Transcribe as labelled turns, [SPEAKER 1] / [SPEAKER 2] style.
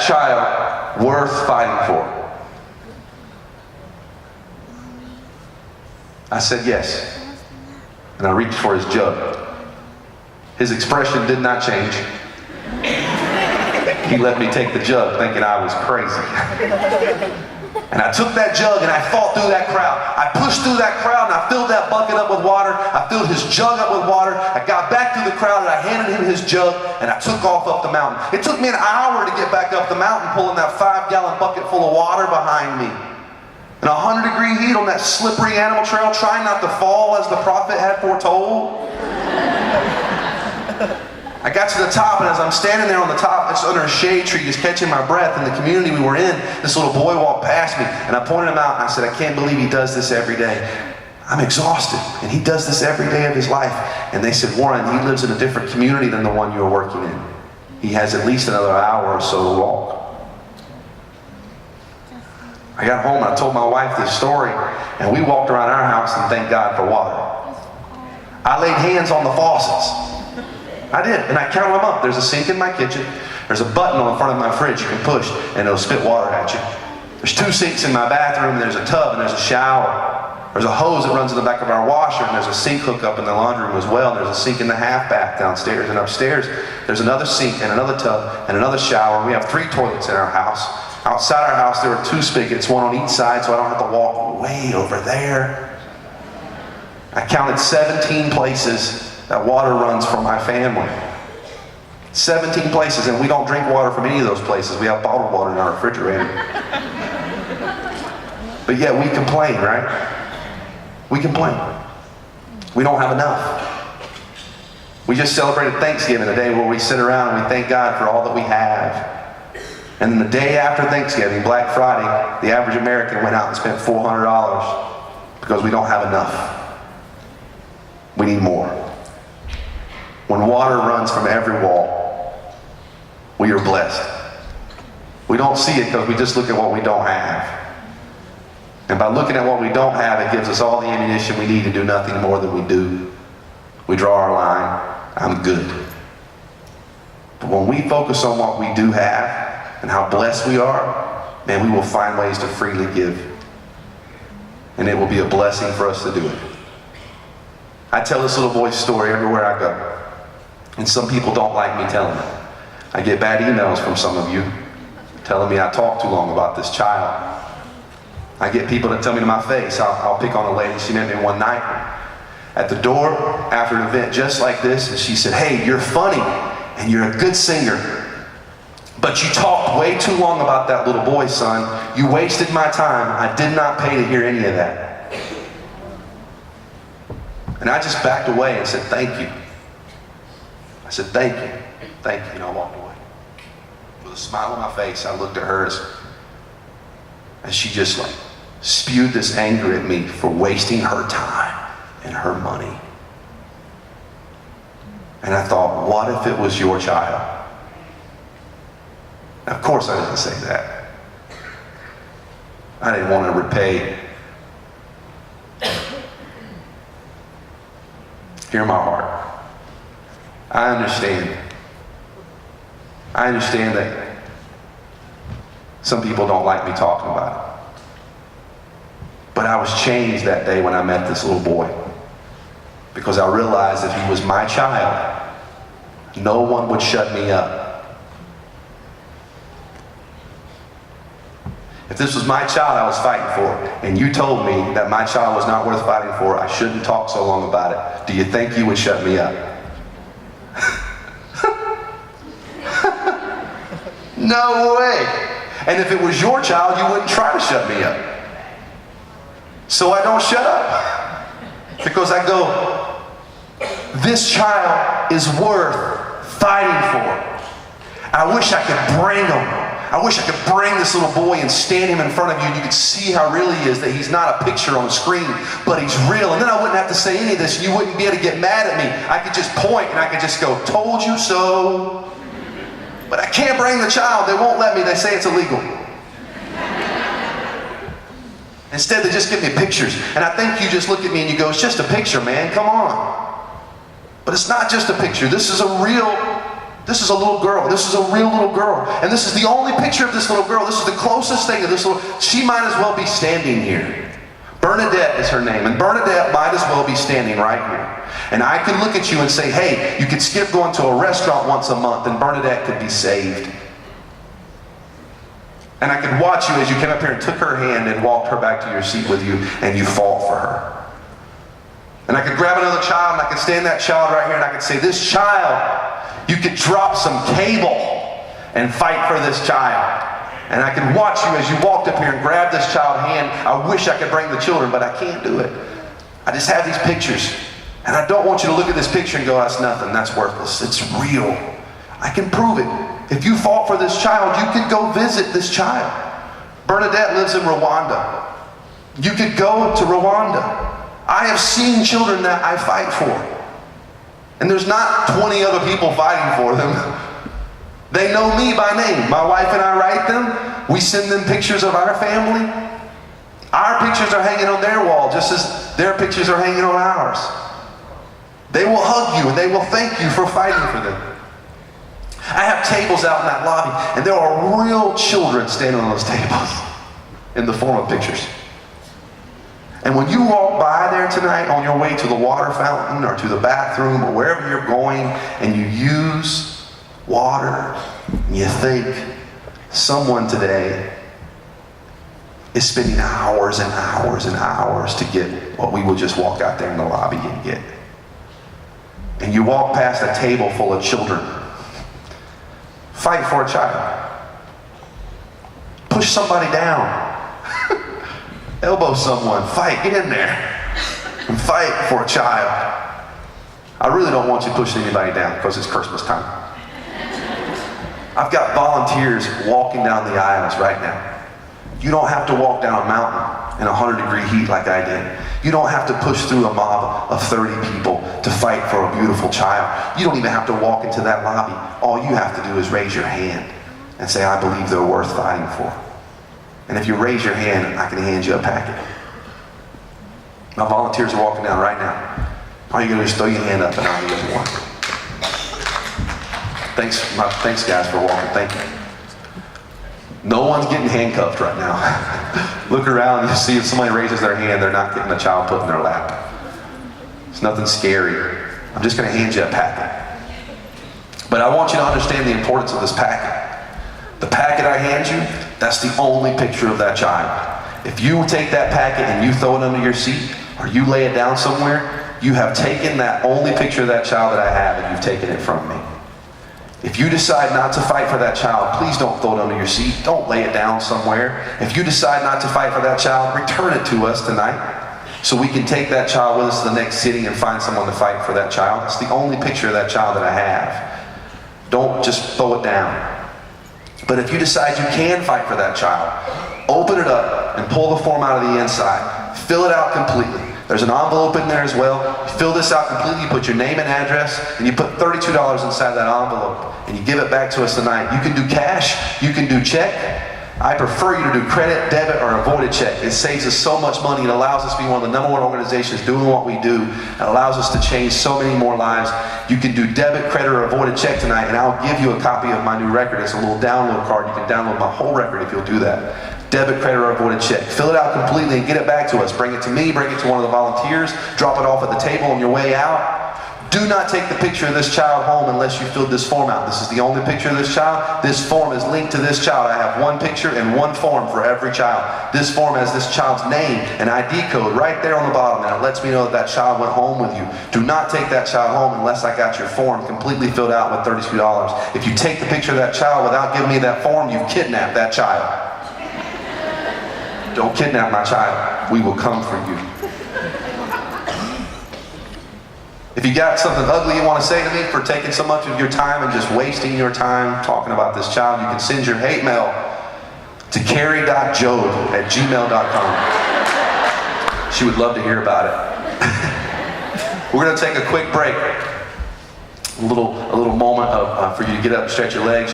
[SPEAKER 1] Child worth fighting for? I said yes. And I reached for his jug. His expression did not change. He let me take the jug thinking I was crazy. And I took that jug and I fought through that crowd. I pushed through that crowd and I filled that bucket up with water. I filled his jug up with water. I got back through the crowd and I handed him his jug and I took off up the mountain. It took me an hour to get back up the mountain pulling that 5-gallon bucket full of water behind me. In 100-degree heat on that slippery animal trail, trying not to fall as the prophet had foretold. I got to the top, and as I'm standing there on the top, it's under a shade tree, just catching my breath in the community we were in, this little boy walked past me, and I pointed him out, and I said, I can't believe he does this every day. I'm exhausted, and he does this every day of his life. And they said, Warren, he lives in a different community than the one you're working in. He has at least another hour or so to walk. I got home, and I told my wife this story, and we walked around our house and thanked God for water. I laid hands on the faucets. I did, and I counted them up. There's a sink in my kitchen. There's a button on the front of my fridge you can push, and it'll spit water at you. There's 2 sinks in my bathroom. There's a tub, and there's a shower. There's a hose that runs in the back of our washer, and there's a sink hookup in the laundry room as well. And there's a sink in the half bath downstairs, and upstairs there's another sink and another tub and another shower. We have 3 toilets in our house. Outside our house there are 2 spigots, one on each side, so I don't have to walk way over there. I counted 17 places that water runs from my family. 17 places, and we don't drink water from any of those places. We have bottled water in our refrigerator. But yet we complain, right? We complain. We don't have enough. We just celebrated Thanksgiving, a day where we sit around and we thank God for all that we have. And then the day after Thanksgiving, Black Friday, the average American went out and spent $400 because we don't have enough. We need more. When water runs from every wall, we are blessed. We don't see it because we just look at what we don't have. And by looking at what we don't have, it gives us all the ammunition we need to do nothing more than we do. We draw our line, I'm good. But when we focus on what we do have and how blessed we are, man, we will find ways to freely give. And it will be a blessing for us to do it. I tell this little boy's story everywhere I go. And some people don't like me telling it. I get bad emails from some of you telling me I talk too long about this child. I get people that tell me to my face. I'll pick on a lady. She met me one night at the door after an event just like this, and she said, hey, you're funny and you're a good singer, but you talked way too long about that little boy, son. You wasted my time. I did not pay to hear any of that. And I just backed away and said, thank you. I said, thank you, and I walked away. With a smile on my face, I looked at her and she just like spewed this anger at me for wasting her time and her money. And I thought, what if it was your child? Now, of course I didn't say that. I didn't want to repay. Hear my heart. I understand that some people don't like me talking about it. But I was changed that day when I met this little boy. Because I realized if he was my child, no one would shut me up. If this was my child I was fighting for, and you told me that my child was not worth fighting for, I shouldn't talk so long about it, do you think you would shut me up? No way. And if it was your child, you wouldn't try to shut me up. So I don't shut up. Because I go, this child is worth fighting for. I wish I could bring him. I wish I could bring this little boy and stand him in front of you and you could see how real he is, that he's not a picture on the screen, but he's real. And then I wouldn't have to say any of this and you wouldn't be able to get mad at me. I could just point and I could just go, told you so. But I can't bring the child. They won't let me. They say it's illegal. Instead, they just give me pictures. And I think you just look at me and you go, it's just a picture, man. Come on. But it's not just a picture. This is a real This is a little girl. This is a real little girl. And this is the only picture of this little girl. This is the closest thing to this little... She might as well be standing here. Bernadette is her name. And Bernadette might as well be standing right here. And I could look at you and say, hey, you could skip going to a restaurant once a month and Bernadette could be saved. And I could watch you as you came up here and took her hand and walked her back to your seat with you and you fought for her. And I could grab another child and I could stand that child right here and I could say, this child... You could drop some cable and fight for this child. And I could watch you as you walked up here and grabbed this child's hand. I wish I could bring the children, but I can't do it. I just have these pictures. And I don't want you to look at this picture and go, that's nothing, that's worthless. It's real. I can prove it. If you fought for this child, you could go visit this child. Bernadette lives in Rwanda. You could go to Rwanda. I have seen children that I fight for. And there's not 20 other people fighting for them. They know me by name. My wife and I write them. We send them pictures of our family. Our pictures are hanging on their wall just as their pictures are hanging on ours. They will hug you and they will thank you for fighting for them. I have tables out in that lobby and there are real children standing on those tables in the form of pictures. And when you walk by there tonight on your way to the water fountain or to the bathroom or wherever you're going and you use water and you think someone today is spending hours and hours and hours to get what we would just walk out there in the lobby and get. And you walk past a table full of children. Fight for a child. Push somebody down. Elbow someone, fight, get in there and fight for a child. I really don't want you pushing anybody down because it's Christmas time. I've got volunteers walking down the aisles right now. You don't have to walk down a mountain in 100-degree heat like I did. You don't have to push through a mob of 30 people to fight for a beautiful child. You don't even have to walk into that lobby. All you have to do is raise your hand and say, I believe they're worth fighting for. And if you raise your hand, I can hand you a packet. My volunteers are walking down right now. All you gotta do is throw your hand up and I'll give you one. Thanks guys for walking, thank you. No one's getting handcuffed right now. Look around and you see if somebody raises their hand, they're not getting a child put in their lap. It's nothing scary. I'm just gonna hand you a packet. But I want you to understand the importance of this packet. The packet I hand you, that's the only picture of that child. If you take that packet and you throw it under your seat, or you lay it down somewhere, you have taken that only picture of that child that I have and you've taken it from me. If you decide not to fight for that child, please don't throw it under your seat. Don't lay it down somewhere. If you decide not to fight for that child, return it to us tonight so we can take that child with us to the next city and find someone to fight for that child. It's the only picture of that child that I have. Don't just throw it down. But if you decide you can fight for that child, open it up and pull the form out of the inside. Fill it out completely. There's an envelope in there as well. You fill this out completely, you put your name and address, and you put $32 inside that envelope, and you give it back to us tonight. You can do cash, you can do check. I prefer you to do credit, debit, or avoided check. It saves us so much money. It allows us to be one of the #1 organizations doing what we do. It allows us to change so many more lives. You can do debit, credit, or avoided check tonight, and I'll give you a copy of my new record. It's a little download card. You can download my whole record if you'll do that. Debit, credit, or avoided check. Fill it out completely and get it back to us. Bring it to me, bring it to one of the volunteers, drop it off at the table on your way out. Do not take the picture of this child home unless you filled this form out. This is the only picture of this child. This form is linked to this child. I have one picture and one form for every child. This form has this child's name and ID code right there on the bottom, and it lets me know that that child went home with you. Do not take that child home unless I got your form completely filled out with $32. If you take the picture of that child without giving me that form, you've kidnapped that child. Don't kidnap my child. We will come for you. If you got something ugly you want to say to me for taking so much of your time and just wasting your time talking about this child, you can send your hate mail to kari.jobe@gmail.com. She would love to hear about it. We're going to take a quick break. A little moment for you to get up and stretch your legs.